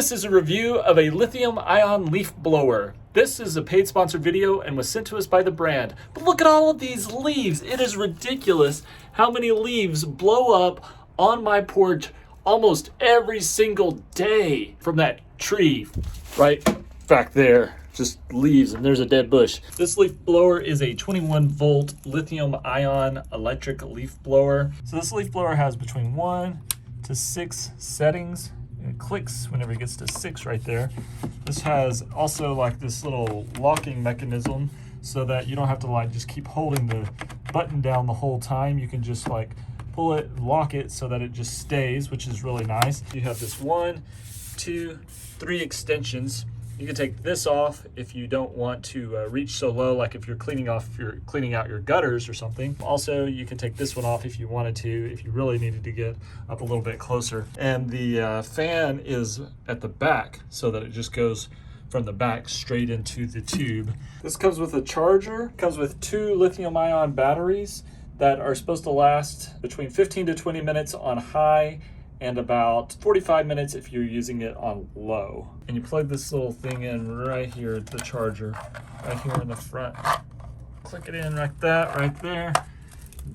This is a review of a lithium-ion leaf blower. This is a paid sponsored video and was sent to us by the brand. But look at all of these leaves. It is ridiculous how many leaves blow up on my porch almost every single day from that tree right back there. Just leaves, and there's a dead bush. This leaf blower is a 21 volt lithium ion electric leaf blower. So this leaf blower has between 1 to 6 settings. It clicks whenever it gets to 6 right there. This has also like this little locking mechanism so that you don't have to like just keep holding the button down the whole time. You can just like pull it, lock it so that it just stays, which is really nice. You have this 1, 2, 3 extensions. You can take this off if you don't want to reach so low, like if you're cleaning out your gutters or something. Also, you can take this one off if you wanted to, if you really needed to get up a little bit closer. And the fan is at the back so that it just goes from the back straight into the tube. This comes with a charger, comes with 2 lithium-ion batteries that are supposed to last between 15 to 20 minutes on high and about 45 minutes if you're using it on low. And you plug this little thing in right here, the charger, right here in the front. Click it in like that, right there.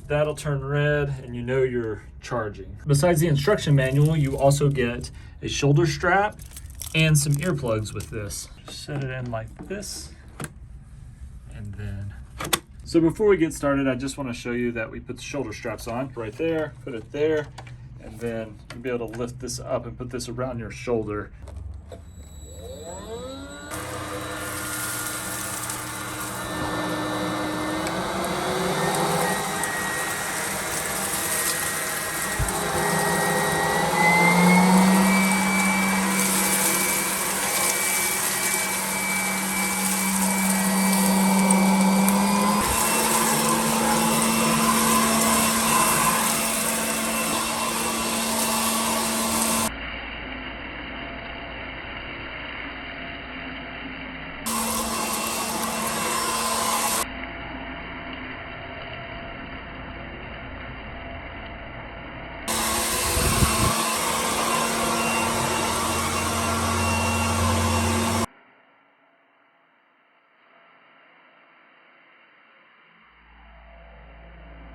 That'll turn red and you know you're charging. Besides the instruction manual, you also get a shoulder strap and some earplugs with this. Just set it in like this, and then. So before we get started, I just want to show you that we put the shoulder straps on right there, put it there, and then you'll be able to lift this up and put this around your shoulder.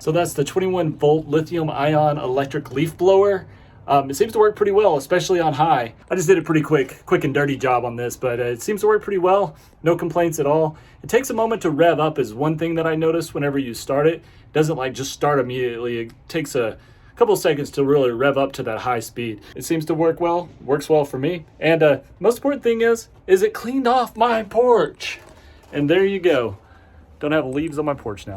So that's the 21 volt lithium ion electric leaf blower. It seems to work pretty well, especially on high. I just did a pretty quick and dirty job on this, but it seems to work pretty well. No complaints at all. It takes a moment to rev up is one thing that I noticed whenever you start it. It doesn't like just start immediately. It takes a couple of seconds to really rev up to that high speed. It seems to work well, works well for me. And most important thing is it cleaned off my porch. And there you go. Don't have leaves on my porch now.